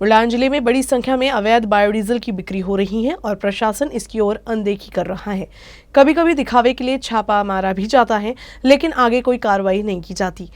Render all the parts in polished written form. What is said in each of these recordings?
बुलढाना जिले में बड़ी संख्या में अवैध बायोडीजल की बिक्री हो रही है और प्रशासन इसकी ओर अनदेखी कर रहा है। कभी कभी दिखावे के लिए छापा मारा भी जाता है, लेकिन आगे कोई कार्रवाई नहीं की जाती।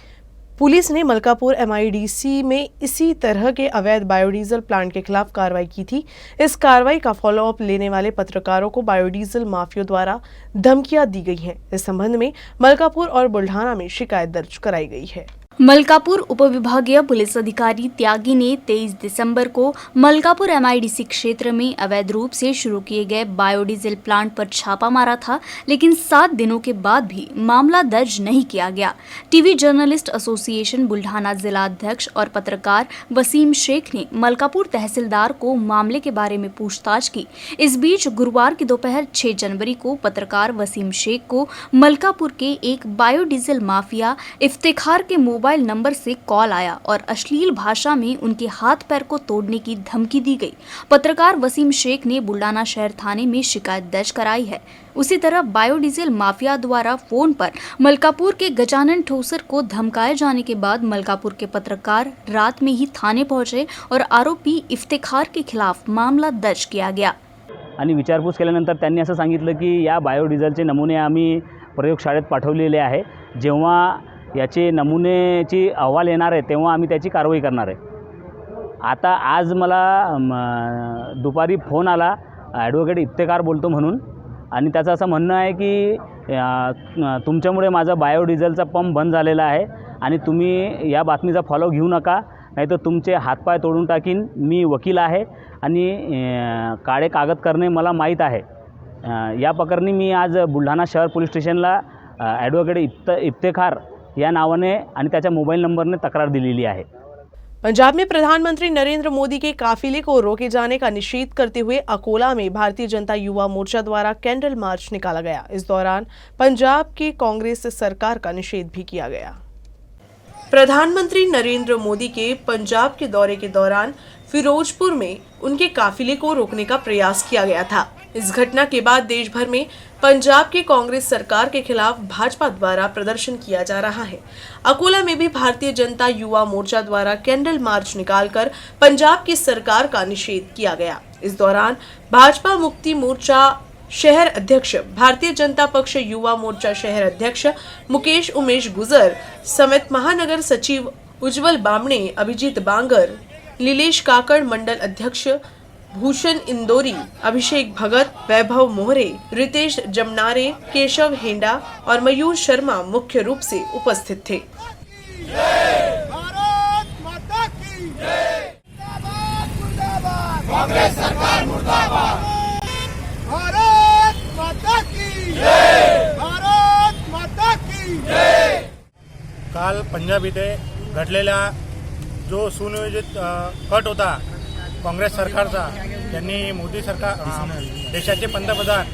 पुलिस ने मलकापुर MIDC में इसी तरह के अवैध बायोडीजल प्लांट के खिलाफ कार्रवाई की थी। इस कार्रवाई का फॉलोअप लेने वाले पत्रकारों को बायोडीजल माफिया द्वारा धमकियां दी गई हैं। इस संबंध में मलकापुर और बुल्ढाना में शिकायत दर्ज कराई गई है। मलकापुर उपविभागीय पुलिस अधिकारी त्यागी ने 23 दिसंबर को मलकापुर MIDC क्षेत्र में अवैध रूप से शुरू किए गए बायोडीजल प्लांट पर छापा मारा था, लेकिन 7 दिनों के बाद भी मामला दर्ज नहीं किया गया। टीवी जर्नलिस्ट एसोसिएशन बुल्ढाना जिला अध्यक्ष और पत्रकार वसीम शेख ने मलकापुर तहसीलदार को मामले के बारे में पूछताछ की। इस बीच गुरुवार की दोपहर 6 जनवरी को पत्रकार वसीम शेख को मलकापुर के एक बायोडीजल माफिया इफ्तिखार के मोबाइल नंबर से कॉल आया और अश्लील भाषा में उनके हाथ पैर को तोड़ने की धमकी दी गई। पत्रकार वसीम शेख ने बुल्ढाना शहर थाने में शिकायत दर्ज कराई है। उसी तरह बायोडीजल माफिया द्वारा फोन पर मलकापुर के गजानन ठोसर को धमकाए जाने के बाद मलकापुर के पत्रकार रात में ही थाने पहुंचे और आरोपी इफ्तिखार के खिलाफ मामला दर्ज किया गया। आणि विचारपूस केल्यानंतर त्यांनी असं सांगितलं की या बायोडीझलचे नमुने आम्ही प्रयोगशाळेत पाठवलेले आहे। जेव्हा याचे नमुनेची अहवाल येणार आहे तेव्हा आम्ही त्याची कारवाई करणार आहे। आता आज मला दुपारी फोन आला, ॲडव्होकेट इफ्तिखार बोलतो म्हणून, आणि त्याचं असं म्हणणं आहे की तुमच्यामुळे माझा बायोडीझलचा पंप बंद झालेला आहे आणि तुम्ही या बातमीचा फॉलो घेऊ नका, नाहीतर तुमचे हातपाय तोडून टाकीन। मी वकील आहे आणि काळे कागद करणे मला माहीत आहे। या प्रकरणी मी आज बुल्ढाणा शहर पोलीस स्टेशनला ॲडव्होकेट इफ्तिखार या नावाने आणि त्याच्या मोबाइल नंबरने तक्रार दिलेली आहे। पंजाब में प्रधानमंत्री नरेंद्र मोदी के काफिले को रोके जाने का निषेध करते हुए अकोला में भारतीय जनता युवा मोर्चा द्वारा कैंडल मार्च निकाला गया। इस दौरान पंजाब की कांग्रेस सरकार का निषेध भी किया गया। प्रधानमंत्री नरेंद्र मोदी के पंजाब के दौरे के दौरान फिरोजपुर में उनके काफिले को रोकने का प्रयास किया गया था। इस घटना के बाद देश भर में पंजाब की कांग्रेस सरकार के खिलाफ भाजपा द्वारा प्रदर्शन किया जा रहा है। अकोला में भी भारतीय जनता युवा मोर्चा द्वारा कैंडल मार्च निकालकर पंजाब की सरकार का निषेध किया गया। इस दौरान भाजपा मुक्ति मोर्चा शहर अध्यक्ष, भारतीय जनता पक्ष युवा मोर्चा शहर अध्यक्ष मुकेश उमेश गुजर समेत महानगर सचिव उज्जवल बामणे, अभिजीत बांगर, लीलेश काकड़, मंडल अध्यक्ष भूषण इंदौरी, अभिषेक भगत, वैभव मोहरे, रितेश जमनारे, केशव हेंडा और मयूर शर्मा मुख्य रूप से उपस्थित थे। कांग्रेस सरकार मुर्दाबाद, भारत माता की जय, भारत माता की जय। काल पंजाब इथे घडलेला जो सुनियोजित कट होता काँग्रेस सरकारचा, त्यांनी मोदी सरकार देशाचे पंतप्रधान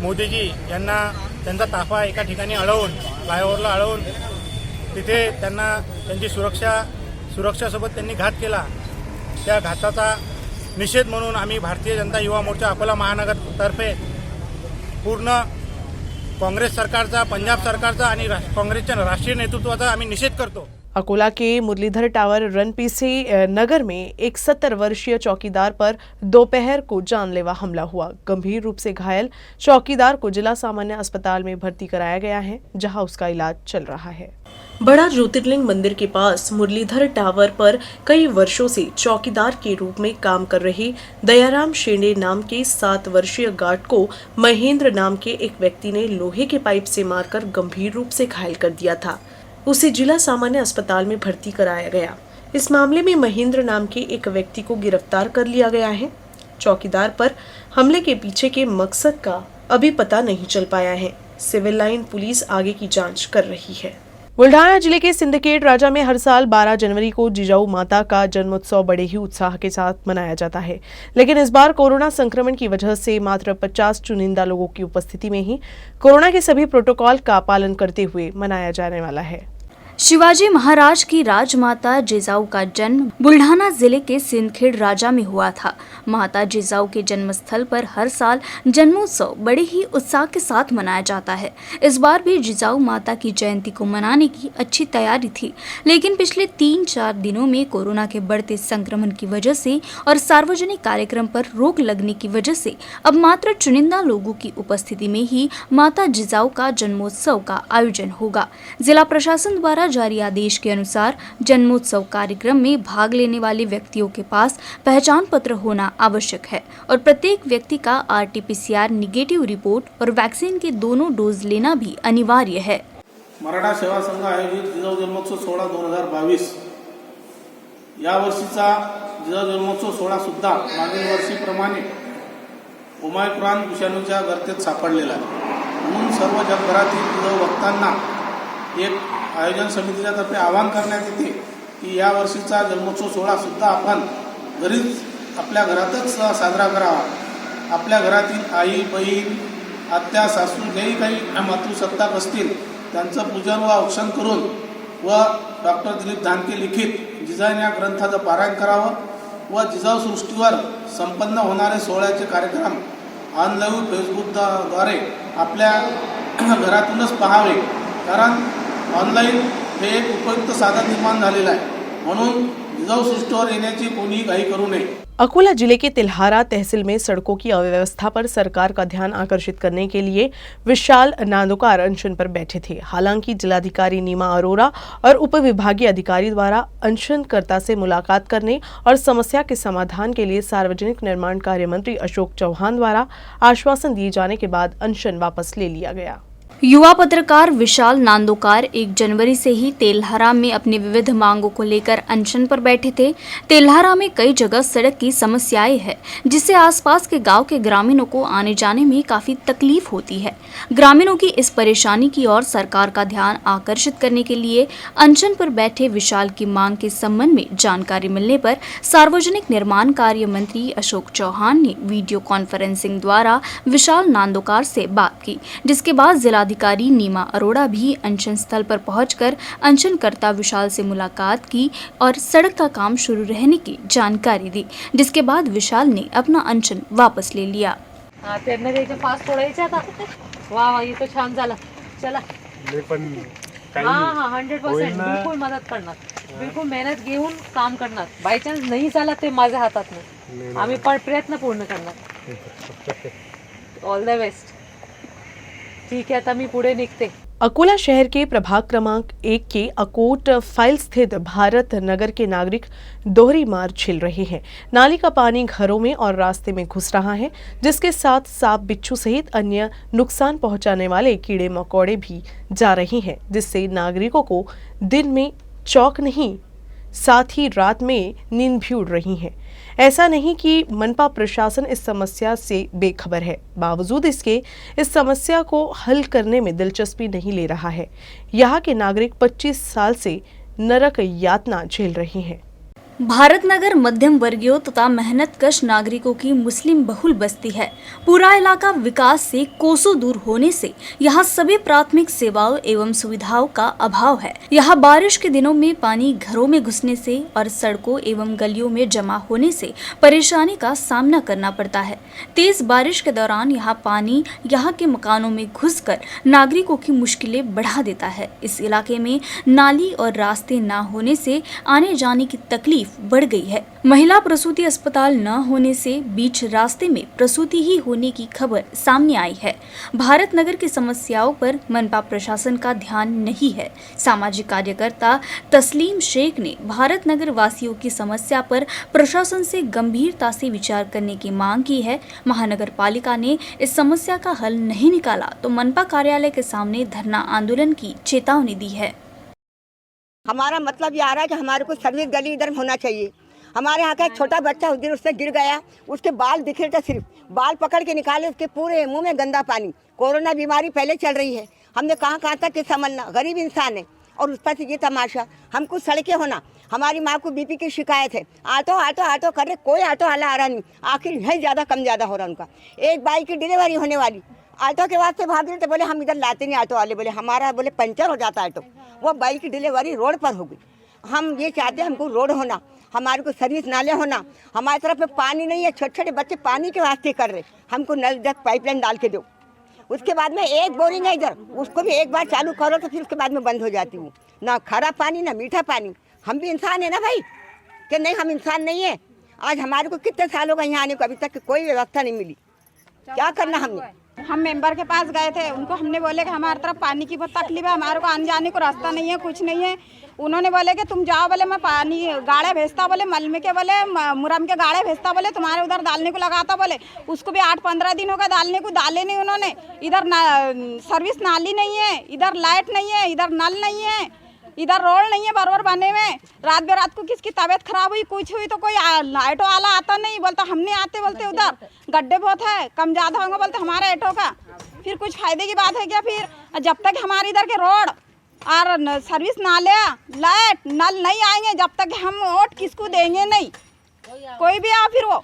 मोदीजी यांना त्यांचा ताफा एका ठिकाणी अडवून, फ्लायओव्हरला अडवून तिथे त्यांना त्यांची सुरक्षासोबत त्यांनी घात केला। त्या घाताचा निषेध म्हणून आम्ही भारतीय जनता युवा मोर्चा अकोला महानगरतर्फे पूर्ण काँग्रेस सरकारचा, पंजाब सरकारचा आणि काँग्रेसच्या राष्ट्रीय नेतृत्वाचा आम्ही निषेध करतो। अकोला के मुरलीधर टावर रणपीसी नगर में एक 70 वर्षीय चौकीदार पर दोपहर को जानलेवा हमला हुआ। गंभीर रूप से घायल चौकीदार को जिला सामान्य अस्पताल में भर्ती कराया गया है, जहां उसका इलाज चल रहा है। बड़ा ज्योतिर्लिंग मंदिर के पास मुरलीधर टावर पर कई वर्षों से चौकीदार के रूप में काम कर रहे दयाराम शेंडे नाम के 7 वर्षीय गार्ड को महेंद्र नाम के एक व्यक्ति ने लोहे के पाइप से मारकर गंभीर रूप से घायल कर दिया था। उसे जिला सामान्य अस्पताल में भर्ती कराया गया। इस मामले में महेंद्र नाम के एक व्यक्ति को गिरफ्तार कर लिया गया है। चौकीदार पर हमले के पीछे के मकसद का अभी पता नहीं चल पाया है। सिविल लाइन पुलिस आगे की जांच कर रही है। बुल्ढाना जिले के सिंदखेड़ राजा में हर साल 12 जनवरी को जिजाऊ माता का जन्मोत्सव बड़े ही उत्साह के साथ मनाया जाता है, लेकिन इस बार कोरोना संक्रमण की वजह से मात्र 50 चुनिंदा लोगों की उपस्थिति में ही कोरोना के सभी प्रोटोकॉल का पालन करते हुए मनाया जाने वाला है। शिवाजी महाराज की राजमाता जिजाऊ का जन्म बुल्ढाना जिले के सिंदखेड़ राजा में हुआ था। माता जिजाऊ के जन्मस्थल पर हर साल जन्मोत्सव बड़े ही उत्साह के साथ मनाया जाता है। इस बार भी जिजाऊ माता की जयंती को मनाने की अच्छी तैयारी थी, लेकिन पिछले 3-4 दिनों में कोरोना के बढ़ते संक्रमण की वजह से और सार्वजनिक कार्यक्रम पर रोक लगने की वजह से अब मात्र चुनिंदा लोगों की उपस्थिति में ही माता जिजाऊ का जन्मोत्सव का आयोजन होगा। जिला प्रशासन द्वारा जारी आदेश के अनुसार जन्मोत्सव कार्यक्रम में भाग लेने वाले व्यक्तियों के पास पहचान पत्र होना आवश्यक है और प्रत्येक व्यक्ति का RT-PCR निगेटिव रिपोर्ट और वैक्सीन के दोनों डोज लेना भी अनिवार्य है। मराठा सेवा संघ आयोजित जिजाऊ जन्मोत्सव सोहळा 2022 या वर्षीचा जिजाऊ जन्मोत्सव सोहळा सुद्धा मागील वर्षीप्रमाणे ओमायक्रॉन विषाणूच्या गर्तेत सापडलेला आहे। म्हणून सर्व जगभरातील जिजाऊ भक्तांना एक आयोजन समितीच्या तर्फे आवाहन करण्यात येते की या वर्षीचा जन्मोत्सव सोहळा सुद्धा आपण घरीच आपल्या घरातच साजरा करावा। आपल्या घरातील आई बहीण आत्या सासू जेही काही मातृसत्ताक असतील त्यांचं पूजन व औक्षण करून व डॉक्टर दिलीप धानके लिखित जिजाऊ या ग्रंथाचं पारायण करावं व जिजाऊ सृष्टीवर संपन्न होणारे सोहळ्याचे कार्यक्रम ऑनलाईन फेसबुकद्वारे आपल्या घरातूनच पाहावे, कारण ऑनलाईन हे एक उपयुक्त साधन निर्माण झालेलं आहे। म्हणून जिजाऊ सृष्टीवर येण्याची कोणी घाई करू नये। अकोला जिले के तिल्हारा तहसील में सड़कों की अव्यवस्था पर सरकार का ध्यान आकर्षित करने के लिए विशाल नांदोकार अनशन पर बैठे थे। हालांकि जिलाधिकारी नीमा अरोरा और उपविभागीय अधिकारी द्वारा अनशनकर्ता से मुलाकात करने और समस्या के समाधान के लिए सार्वजनिक निर्माण कार्य मंत्री अशोक चौहान द्वारा आश्वासन दिए जाने के बाद अनशन वापस ले लिया गया। युवा पत्रकार विशाल नांदोकार 1 जनवरी से ही तेल्हारा में अपनी विविध मांगों को लेकर अनशन पर बैठे थे। तेल्हारा में कई जगह सड़क की समस्याएं हैं, जिससे आसपास के गांव के ग्रामीणों को आने जाने में काफी तकलीफ होती है। ग्रामीणों की इस परेशानी की ओर सरकार का ध्यान आकर्षित करने के लिए अनशन पर बैठे विशाल की मांग के संबंध में जानकारी मिलने पर सार्वजनिक निर्माण कार्य मंत्री अशोक चौहान ने वीडियो कॉन्फ्रेंसिंग द्वारा विशाल नांदोकार से बात की, जिसके बाद जिलाधिकारी नीमा अरोड़ा भी अनशन स्थल पर पहुंचकर अनशनकर्ता विशाल से मुलाकात की और सड़क का काम शुरू रहने की जानकारी दी, जिसके बाद विशाल ने अपना अनशन वापस ले लिया। त्यांना द्यायचं फास्ट फोडायचं आता। वा वा, हे तो छान झाला। चला हाँ 100% बिल्कुल मदत करणार, बिल्कुल मेहनत घेऊन काम करणार। बाय चान्स नाही झाला ते माझ्या हातात नाही, आम्ही पण प्रयत्न पूर्ण करणार। All the best. ठीक है, आता मी पुढे निघते। अकोला शहर के प्रभाग क्रमांक 1 के अकोट फाइल स्थित भारत नगर के नागरिक दोहरी मार झेल रहे हैं। नाली का पानी घरों में और रास्ते में घुस रहा है, जिसके साथ सांप बिच्छू सहित अन्य नुकसान पहुंचाने वाले कीड़े मकोड़े भी जा रहे हैं, जिससे नागरिकों को दिन में चौक नहीं साथ ही रात में नींद भी उड़ रही है। ऐसा नहीं कि मनपा प्रशासन इस समस्या से बेखबर है, बावजूद इसके इस समस्या को हल करने में दिलचस्पी नहीं ले रहा है। यहाँ के नागरिक 25 साल से नरक यातना झेल रहे हैं। भारत नगर मध्यम वर्गीय तथा मेहनतकश नागरिकों की मुस्लिम बहुल बस्ती है। पूरा इलाका विकास से कोसों दूर होने से यहाँ सभी प्राथमिक सेवाओं एवं सुविधाओं का अभाव है। यहाँ बारिश के दिनों में पानी घरों में घुसने से और सड़कों एवं गलियों में जमा होने से परेशानी का सामना करना पड़ता है। तेज बारिश के दौरान यहाँ पानी यहाँ के मकानों में घुसकर नागरिकों की मुश्किलें बढ़ा देता है। इस इलाके में नाली और रास्ते न होने से आने जाने की तकलीफ बढ़ गई है। महिला प्रसूति अस्पताल न होने से बीच रास्ते में प्रसूति ही होने की खबर सामने आई है। भारत नगर की समस्याओं पर मनपा प्रशासन का ध्यान नहीं है। सामाजिक कार्यकर्ता तस्लीम शेख ने भारत नगर वासियों की समस्या पर प्रशासन से गंभीरता से विचार करने की मांग की है। महानगर पालिका ने इस समस्या का हल नहीं निकाला तो मनपा कार्यालय के सामने धरना आंदोलन की चेतावनी दी है। हमारा मतलब ये आ रहा है कि हमारे को सर्विस गली इधर होना चाहिए। हमारे यहाँ का एक छोटा बच्चा उस दिन उससे गिर गया, उसके बाल दिख रहे थे, सिर्फ बाल पकड़ के निकाले, उसके पूरे मुंह में गंदा पानी। कोरोना बीमारी पहले चल रही है, हमने कहाँ तक के समझना, गरीब इंसान है और उस पर से ये तमाशा। हमको सड़कें होना, हमारी माँ को बीपी की शिकायत है, ऑटो ऑटो ऑटो कर रहे, कोई ऑटो वाला आ रहा नहीं, आखिर यही ज़्यादा कम ज़्यादा हो रहा उनका। एक बाइक की डिलीवरी होने वाली, ऑटो के वास्ते भाग रहे थे, बोले हम इधर लाते नहीं ऑटो वाले, बोले हमारा बोले पंचर हो जाता ऑटो। वो बाइक की डिलीवरी रोड पर हो गई। हम ये चाहते हैं हमको रोड होना, हमारे को सर्विस नाले होना। हमारी तरफ में पानी नहीं है, छोटे छोटे बच्चे पानी के वास्ते कर रहे, हमको नल तक पाइपलाइन डाल के दो। उसके बाद में एक बोरिंग है इधर, उसको भी एक बार चालू करो तो फिर उसके बाद में बंद हो जाती हूँ। ना खारा पानी ना मीठा पानी। हम भी इंसान है ना भाई, कि नहीं हम इंसान नहीं है? आज हमारे को कितने साल हो गए यहाँ आने को, अभी तक कोई व्यवस्था नहीं मिली। क्या करना हमने? हम मेंबर के पास गए थे, उनको हमने बोले कि हमारी तरफ पानी की बहुत तकलीफ है, हमारे को आने जाने को रास्ता नहीं है, कुछ नहीं है। उन्होंने बोले कि तुम जाओ, बोले मैं पानी गाड़े भेजता, बोले मलमे के, बोले मुरम के गाड़े भेजता, बोले तुम्हारे उधर डालने को लगाता, बोले उसको भी 8-15 दिन हो गए डालने को, डाले नहीं उन्होंने। इधर सर्विस नाली नहीं है, इधर लाइट नहीं है, इधर नल नहीं है, इधर रोड नहीं है बराबर बने में। रात बेरात को किसकी तबीयत खराब हुई, कुछ हुई तो कोई ऑटो वाला आता नहीं, बोलता हम नहीं आते, बोलते उधर गड्ढे बहुत है, कम ज़्यादा होंगे, बोलते हमारे ऑटो का। फिर कुछ फायदे की बात है क्या? फिर जब तक हमारे इधर के रोड और सर्विस नाले लाइट नल नहीं आएंगे, जब तक हम वोट किसको देंगे नहीं। कोई भी आ फिर वो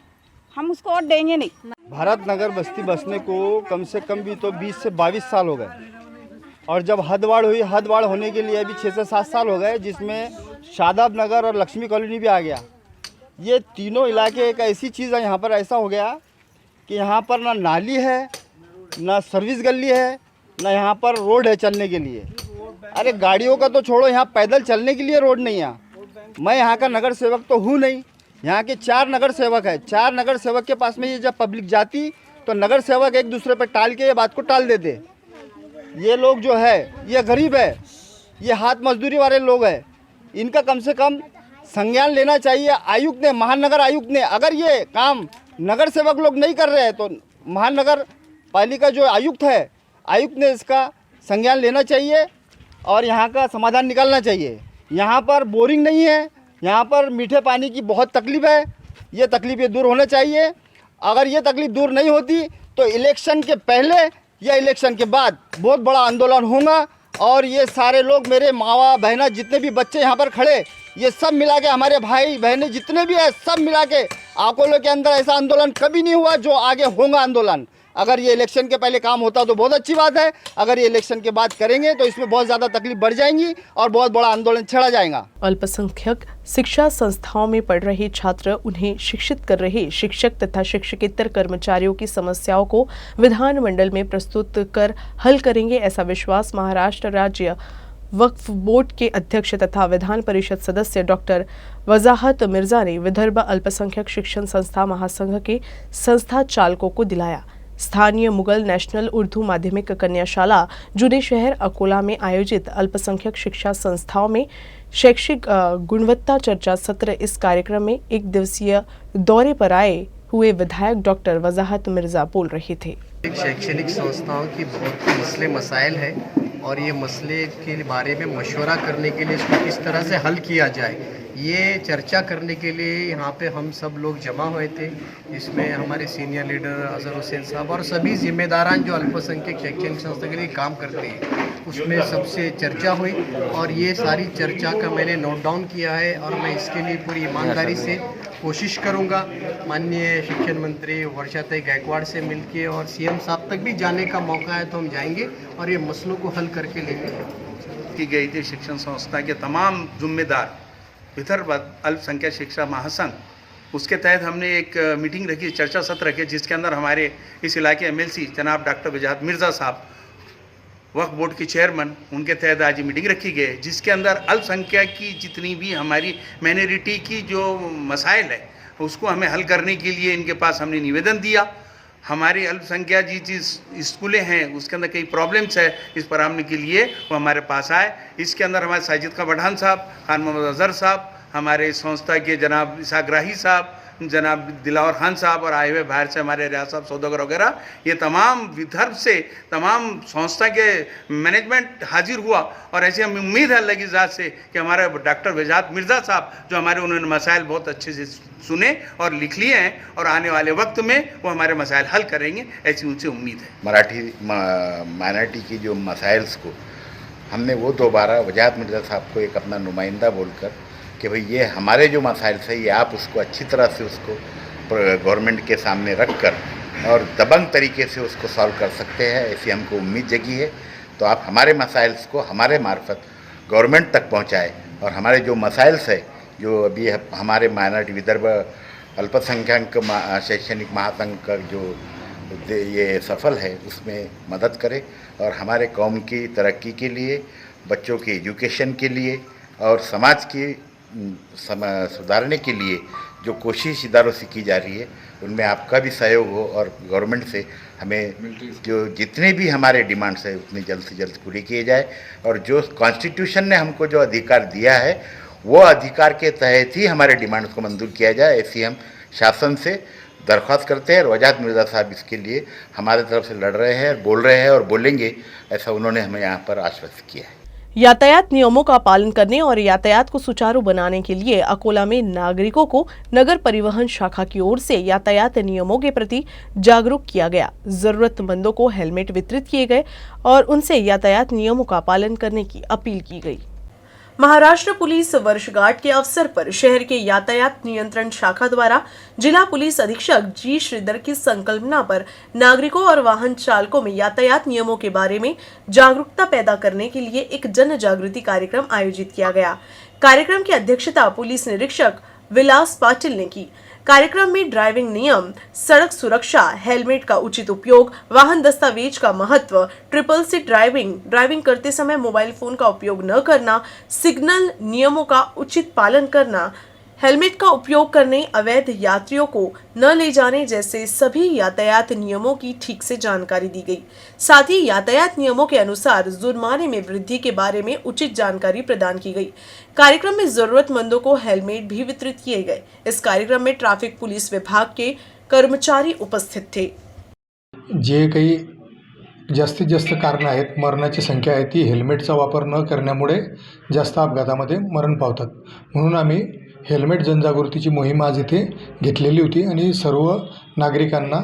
हम उसको वोट देंगे नहीं। भारत नगर बस्ती बसने को कम से कम भी तो 20 से 22 साल हो गए, और जब हदवाड़ हुई, हदवाड़ होने के लिए अभी 6 से 7 साल हो गए, जिसमें शादाब नगर और लक्ष्मी कॉलोनी भी आ गया। ये तीनों इलाके एक ऐसी चीज़ है, यहाँ पर ऐसा हो गया कि यहाँ पर ना नाली है, ना सर्विस गली है, ना यहाँ पर रोड है चलने के लिए। अरे गाड़ियों का तो छोड़ो, यहाँ पैदल चलने के लिए रोड नहीं है। मैं यहाँ का नगर सेवक तो हूँ नहीं, यहाँ के 4 नगर सेवक है। 4 नगर सेवक के पास में ये जब पब्लिक जाती तो नगर सेवक एक दूसरे पर टाल के ये बात को टाल देते। ये लोग जो है ये गरीब है, ये हाथ मजदूरी वाले लोग हैं, इनका कम से कम संज्ञान लेना चाहिए आयुक्त ने, महानगर आयुक्त ने। अगर ये काम नगर सेवक लोग नहीं कर रहे हैं तो महानगर पालिका जो आयुक्त है, आयुक्त ने इसका संज्ञान लेना चाहिए और यहाँ का समाधान निकालना चाहिए। यहाँ पर बोरिंग नहीं है, यहाँ पर मीठे पानी की बहुत तकलीफ है, ये तकलीफ़ें दूर होना चाहिए। अगर ये तकलीफ़ दूर नहीं होती तो इलेक्शन के पहले या इलेक्शन के बाद बहुत बड़ा आंदोलन होगा, और ये सारे लोग, मेरे मावा बहना, जितने भी बच्चे यहाँ पर खड़े, ये सब मिला के, हमारे भाई बहनें जितने भी हैं, सब मिला के, अकोले के अंदर ऐसा आंदोलन कभी नहीं हुआ जो आगे होगा आंदोलन। अगर ये इलेक्शन के पहले काम होता तो बहुत अच्छी बात है, अगर ये इलेक्शन के बाद करेंगे तो इसमें बहुत ज़्यादा तकलीफ बढ़ जाएंगी और बहुत बड़ा आंदोलन छेड़ा जाएगा। अल्पसंख्यक शिक्षा संस्थाओं में पढ़ रहे छात्र, उन्हें शिक्षित कर रहे शिक्षक तथा शिक्षकेतर कर्मचारियों की समस्याओं को विधानमंडल में प्रस्तुत कर हल करेंगे, ऐसा विश्वास महाराष्ट्र राज्य वक्फ बोर्ड के अध्यक्ष तथा विधान परिषद सदस्य डॉक्टर वजाहत मिर्जा ने विदर्भ अल्पसंख्यक शिक्षण संस्था महासंघ के संस्था चालकों को दिलाया। स्थानीय मुगल नेशनल उर्दू माध्यमिक कन्याशाला जुने शहर अकोला में आयोजित अल्पसंख्यक शिक्षा संस्थाओं में शैक्षिक गुणवत्ता चर्चा सत्र। इस कार्यक्रम में 1 दिवसीय दौरे पर आए हुए विधायक डॉक्टर वजाहत मिर्जा बोल रहे थे। शैक्षणिक संस्थाओं की बहुत मसले मसाइल है और ये मसले के बारे में मशवरा करने के लिए इसको किस तरह से हल किया जाए, ये चर्चा करने के लिए यहाँ पे हम सब लोग जमा हुए थे। इसमें हमारे सीनियर लीडर अजहर हुसैन साहब और सभी जिम्मेदारान जो अल्पसंख्यक शैक्षणिक संस्था के लिए काम करते हैं, उसमें सबसे चर्चा हुई और ये सारी चर्चा का मैंने नोट डाउन किया है और मैं इसके लिए पूरी ईमानदारी से कोशिश करूँगा। माननीय शिक्षण मंत्री वर्षाताई गायकवाड़ से मिलके और सीएम साहब तक भी जाने का मौका है तो हम जाएंगे और ये मसलों को हल करके लेंगे। की गई थी शिक्षण संस्था के तमाम जिम्मेदार विदर्भ अल्पसंख्यक शिक्षा महासंघ, उसके तहत हमने एक मीटिंग रखी, चर्चा सत्र रखे, जिसके अंदर हमारे इस इलाके एमएलसी जनाब डॉक्टर वजाहत मिर्ज़ा साहब, वक्फ बोर्ड के चेयरमैन, उनके तहत आज मीटिंग रखी गई, जिसके अंदर अल्पसंख्यक की जितनी भी हमारी माइनॉरिटी की जो मसाइल है उसको हमें हल करने के लिए इनके पास हमने निवेदन दिया। हमारी अल्पसंख्यक जी स्कूलें हैं उसके अंदर कई प्रॉब्लम्स है, इस पर आने के लिए वो हमारे पास आए। इसके अंदर हमारे साजिद का बढ़ान साहब, खान मोहम्मद अजहर साहब, हमारे संस्था के जनाब इसाग्राही साहब, जनाब दिलावर खान साहब और आए हुए बाहर से हमारे रियाज साहब सौदागर वगैरह, ये तमाम विदर्भ से तमाम संस्था के मैनेजमेंट हाजिर हुआ और ऐसे हमें उम्मीद है अल्लाह की ज़ात से कि हमारे डॉक्टर वजाहत मिर्ज़ा साहब जो हमारे उन्होंने मसाइल बहुत अच्छे से सुने और लिख लिए हैं और आने वाले वक्त में वो हमारे मसाइल हल करेंगे, ऐसी उनसे उम्मीद है। मराठी माइनॉरिटी की जो मसाइल्स को हमने वो दोबारा वजाहत मिर्ज़ा साहब को एक अपना नुमाइंदा बोलकर कि भाई ये हमारे जो मसाइल है ये आप उसको अच्छी तरह से उसको गवर्नमेंट के सामने रख कर और दबंग तरीके से उसको सॉल्व कर सकते हैं, ऐसी हमको उम्मीद जगी है। तो आप हमारे मसाइल्स को हमारे मार्फत गवर्नमेंट तक पहुंचाएं और हमारे जो मसाइल्स है, जो अभी हमारे माइनॉरिटी विदर्भ अल्पसंख्यक शैक्षणिक महासंघ का जो ये सफल है, उसमें मदद करें और हमारे कौम की तरक्की के लिए, बच्चों के एजुकेशन के लिए और समाज की सुधारने के लिए जो कोशिश इदारों से की जा रही है, उनमें आपका भी सहयोग हो और गवर्नमेंट से हमें जो जितने भी हमारे डिमांड्स है उतनी जल्द से जल्द पूरी किए जाए और जो कॉन्स्टिट्यूशन ने हमको जो अधिकार दिया है वो अधिकार के तहत ही हमारे डिमांड्स को मंजूर किया जाए, ऐसी हम शासन से दरख्वास्त करते हैं। और वजाहत मिर्ज़ा साहब इसके लिए हमारे तरफ से लड़ रहे हैं, बोल रहे हैं और बोलेंगे, ऐसा उन्होंने हमें यहाँ पर आश्वस्त किया है। यातायात नियमों का पालन करने और यातायात को सुचारू बनाने के लिए अकोला में नागरिकों को नगर परिवहन शाखा की ओर से यातायात नियमों के प्रति जागरूक किया गया। जरूरतमंदों को हेलमेट वितरित किए गए और उनसे यातायात नियमों का पालन करने की अपील की गई। महाराष्ट्र पुलिस वर्षगांठ के अवसर पर शहर के यातायात नियंत्रण शाखा द्वारा जिला पुलिस अधीक्षक जी श्रीधर की संकल्पना पर नागरिकों और वाहन चालकों में यातायात नियमों के बारे में जागरूकता पैदा करने के लिए एक जन जागृति कार्यक्रम आयोजित किया गया। कार्यक्रम की अध्यक्षता पुलिस निरीक्षक विलास पाटिल ने की। कार्यक्रम में ड्राइविंग नियम, सड़क सुरक्षा, हेलमेट का उचित उपयोग, वाहन दस्तावेज का महत्व, ट्रिपल सीट ड्राइविंग करते समय मोबाइल फोन का उपयोग न करना, सिग्नल नियमों का उचित पालन करना, हेलमेट का उपयोग करने, अवैध यात्रियों को न ले जाने जैसे सभी यातायात नियमों की ठीक से जानकारी दी गई। साथ ही यातायात नियमों के अनुसार जुर्माने में वृद्धि के बारे में उचित जानकारी प्रदान की गई। कार्यक्रम में जरूरतमंदों को हेलमेट भी वितरित किए गए। इस कार्यक्रम में ट्रैफिक पुलिस विभाग के कर्मचारी उपस्थित थे। जे काही जास्तीत जास्त कारण आहेत, मरणाची संख्या आहे ती हेल्मेटचा वापर न करण्यामुळे जास्त अपघातामध्ये मरण पावतात। म्हणून आम्ही हेल्मेट जनजागृतीची मोहीम आज इथे घेतलेली होती आणि सर्व नागरिकांना,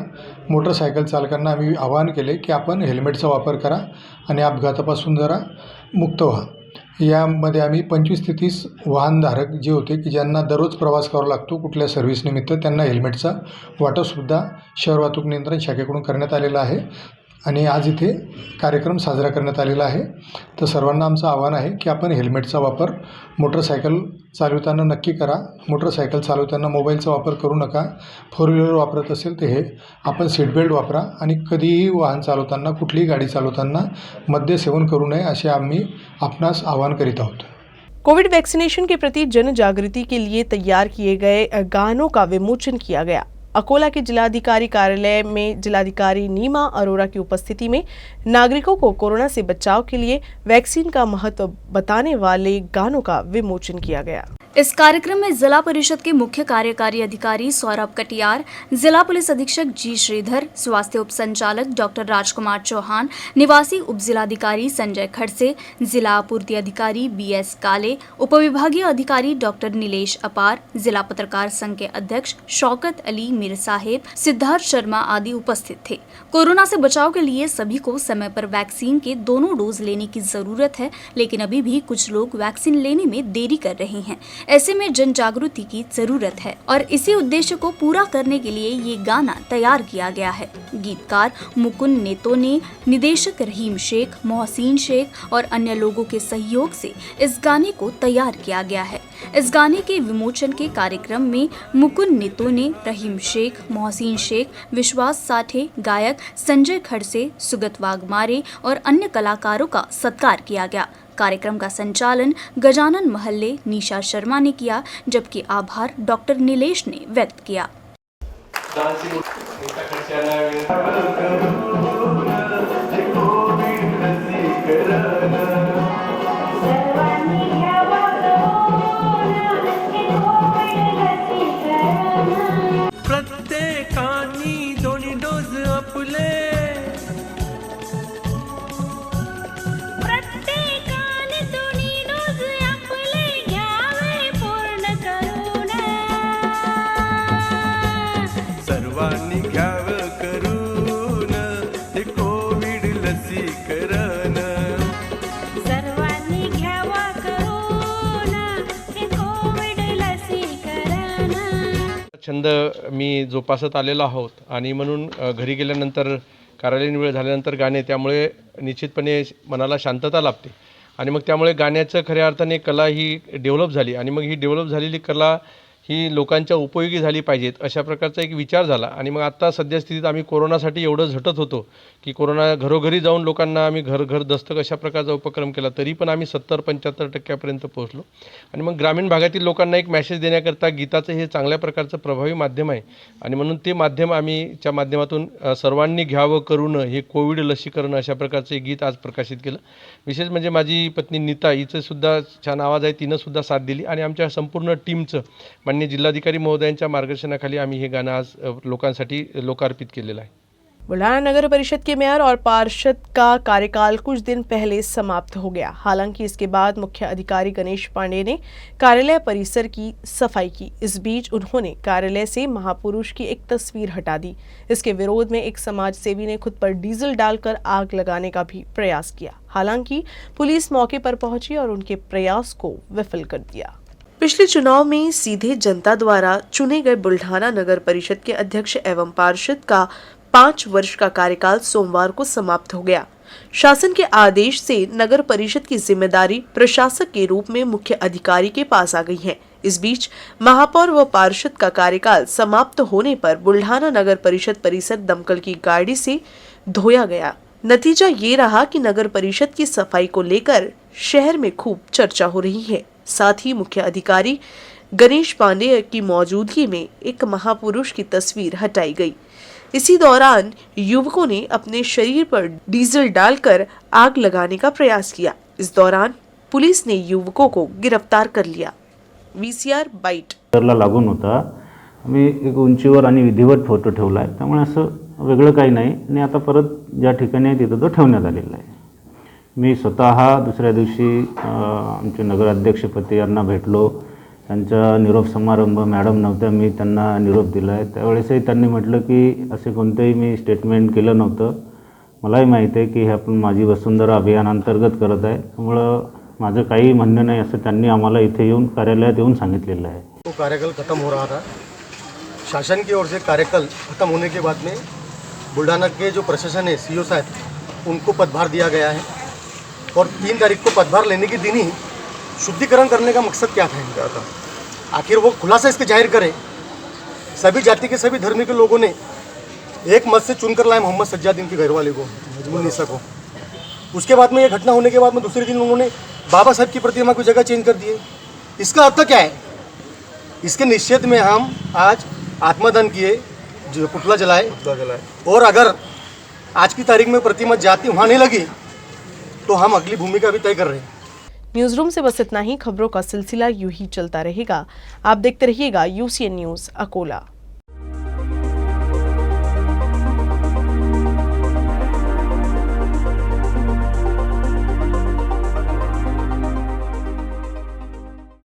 मोटरसायकल चालकांना आम्ही आवाहन केले की आपण हेल्मेटचा वापर करा आणि अपघातापासून जरा मुक्त व्हा। यामध्ये आम्ही 25 ते 30 वाहनधारक जे होते की ज्यांना दररोज प्रवास करावा लागतो कुठल्या सर्व्हिस निमित्त, त्यांना हेल्मेटचा वाटपसुद्धा शहर वाहतूक नियंत्रण शाखेकडून करण्यात आलेला आहे आणि आज इथे कार्यक्रम साजरा करण्यात आलेला आहे। तर सर्वांना आमचं आव्हान आहे की आपण हेल्मेटचा वापर मोटरसायकल चालवताना नक्की करा। मोटरसायकल चालवताना मोबाईलचा वापर करू नका। 4 व्हीलर वापरत असेल तर हे आपण सीट बेल्ट वापरा आणि कधीही वाहन चालवताना, कुठलीही गाडी चालवताना मद्य सेवन करू नये असे आम्ही आपणास आवाहन करीत आहोत। कोविड वैक्सीनेशन के प्रति जन जागृति के लिए तैयार किए गए गानों का विमोचन किया गया। अकोला के जिलाधिकारी कार्यालय में जिलाधिकारी नीमा अरोरा की उपस्थिति में नागरिकों को कोरोना से बचाव के लिए वैक्सीन का महत्व बताने वाले गानों का विमोचन किया गया। इस कार्यक्रम में जिला परिषद के मुख्य कार्यकारी अधिकारी सौरभ कटियार, जिला पुलिस अधीक्षक जी श्रीधर, स्वास्थ्य उप संचालक डॉक्टर राजकुमार चौहान, निवासी उप जिलाधिकारी संजय खड़से, जिला आपूर्ति अधिकारी BS काले, उपविभागीय अधिकारी डॉक्टर नीलेश अपार, जिला पत्रकार संघ के अध्यक्ष शौकत अली मीर साहेब, सिद्धार्थ शर्मा आदि उपस्थित थे। कोरोना से बचाव के लिए सभी को समय पर वैक्सीन के दोनों डोज लेने की जरूरत है, लेकिन अभी भी कुछ लोग वैक्सीन लेने में देरी कर रहे हैं। ऐसे में जन जागृति की जरूरत है और इसी उद्देश्य को पूरा करने के लिए ये गाना तैयार किया गया है। गीतकार मुकुंद नेतो ने, निदेशक रहीम शेख, मोहसिन शेख और अन्य लोगों के सहयोग से इस गाने को तैयार किया गया है। इस गाने के विमोचन के कार्यक्रम में मुकुंद नेतो ने, रहीम शेख, मोहसिन शेख, विश्वास साठे, गायक संजय खड़से, सुगत वाघमारे और अन्य कलाकारों का सत्कार किया गया। कार्यक्रम का संचालन गजानन महल्ले निशा शर्मा ने किया, जबकि आभार डॉक्टर नीलेश ने व्यक्त किया। प्रत्येकानी दोन्ही डोज आपले, सर्वांनी घ्यावं करून छंद मी जोपासत आलेलो आहोत आणि म्हणून घरी गेल्यानंतर कार्यालयीन वेळ झाल्यानंतर गाणे, त्यामुळे निश्चितपणे मनाला शांतता लाभते आणि मग त्यामुळे गाण्याचं खऱ्या अर्थाने कला ही डेव्हलप झाली आणि मग ही डेव्हलप झालेली कला ही लोकांच्या उपयोगी झाली पाहिजेत अशा प्रकारचा एक विचार झाला आणि मग आत्ता सद्यस्थितीत आम्ही कोरोनासाठी एवढं झटत होतो की कोरोना घरोघरी जाऊन लोकांना आम्ही घर दस्तक अशा प्रकारचा उपक्रम केला, तरी पण आम्ही 70-75% पोहोचलो आणि मग ग्रामीण भागातील लोकांना एक मॅसेज देण्याकरता गीताचं हे चांगल्या प्रकारचं प्रभावी माध्यम आहे आणि म्हणून ते माध्यम आम्हीच्या माध्यमातून सर्वांनी घ्यावं करून हे कोविड लसीकरण अशा प्रकारचे गीत आज प्रकाशित केलं. विशेष म्हणजे माझी पत्नी नीता, हिचं सुद्धा छान आवाज आहे, तिनं सुद्धा साथ दिली आणि आमच्या संपूर्ण टीमचं माननीय जिल्हाधिकारी महोदयांच्या मार्गदर्शनाखाली आम्ही हे गाणं आज लोकांसाठी लोकार्पित केलेलं आहे. बुल्ढाना नगर परिषद के मेयर और पार्षद का कार्यकाल कुछ दिन पहले समाप्त हो गया. हालांकि इसके बाद मुख्य अधिकारी गणेश पांडे ने कार्यालय परिसर की सफाई की. इस बीच उन्होंने कार्यालय से महापुरुष की एक तस्वीर हटा दी. इसके विरोध में एक समाज सेवी ने खुद पर डीजल डालकर आग लगाने का भी प्रयास किया. हालांकि पुलिस मौके पर पहुंची और उनके प्रयास को विफल कर दिया. पिछले चुनाव में सीधे जनता द्वारा चुने गए बुल्ढाना नगर परिषद के अध्यक्ष एवं पार्षद का 5 वर्ष का कार्यकाल सोमवार को समाप्त हो गया. शासन के आदेश से नगर परिषद की जिम्मेदारी प्रशासक के रूप में मुख्य अधिकारी के पास आ गई है. इस बीच महापौर व पार्षद का कार्यकाल समाप्त होने पर बुल्ढाना नगर परिषद परिसर दमकल की गाड़ी से धोया गया. नतीजा ये रहा कि नगर परिषद की सफाई को लेकर शहर में खूब चर्चा हो रही है. साथ ही मुख्य अधिकारी गणेश पांडे की मौजूदगी में एक महापुरुष की तस्वीर हटाई गई. इसी दौरान युवकों ने अपने शरीर पर डीजल डालकर आग लगाने का प्रयास किया. इस दौरान पुलिस ने युवकों को गिरफ्तार कर लिया. VCR bite. ला लागून होता. आम्ही एक उंचीवर आणि विधिवत फोटो ठेवला आहे, त्यामुळे असं वेगळं काही नाही आणि आता परत ज्या ठिकाणी आहे तिथं तो ठेवण्यात आलेला आहे. मी स्वतः दुसऱ्या दिवशी आमचे नगराध्यक्षपती यांना भेटलो. त्यांचा निरोप समारंभ मॅडम नव्हत्या, मी त्यांना निरोप दिला आहे. त्यावेळेसही त्यांनी म्हटलं की असे कोणतेही मी स्टेटमेंट केलं नव्हतं. मलाही माहीत आहे की हे आपण माझी वसुंधरा अभियानांतर्गत करत आहे, त्यामुळं माझं काही म्हणणं नाही असं त्यांनी आम्हाला इथे येऊन कार्यालयात येऊन सांगितलेलं आहे. वो कार्यकाल खत्म हो रहा था. शासन की ओर से कार्यकाल खत्म होने के बाद में बुल्ढाना के जो प्रशासन है, CO साहब, उनको पदभार दिया गया है और 3 तारीख को पदभार लेने के दिन ही शुद्धिकरण करने का मकसद क्या था इनका था. आखिर वो खुलासा इसके जाहिर करें. सभी जाति के सभी धर्म के लोगों ने एक मत से चुनकर लाए मोहम्मद सज्जाद इनके घरवाले को, मजमूनिसा को. उसके बाद में ये घटना होने के बाद में दूसरे दिन उन्होंने बाबा साहब की प्रतिमा की जगह चेंज कर दिए. इसका अर्थ क्या है? इसके निषेध में हम आज आत्मदान किए, जो पुतला जलाए और अगर आज की तारीख में प्रतिमा जाती वहाँ नहीं लगी तो हम अगली भूमिका भी तय कर रहे हैं. न्यूज रूम से बस इतना ही. खबरों का सिलसिला यूं ही चलता रहेगा. आप देखते रहिएगा UCN न्यूज अकोला.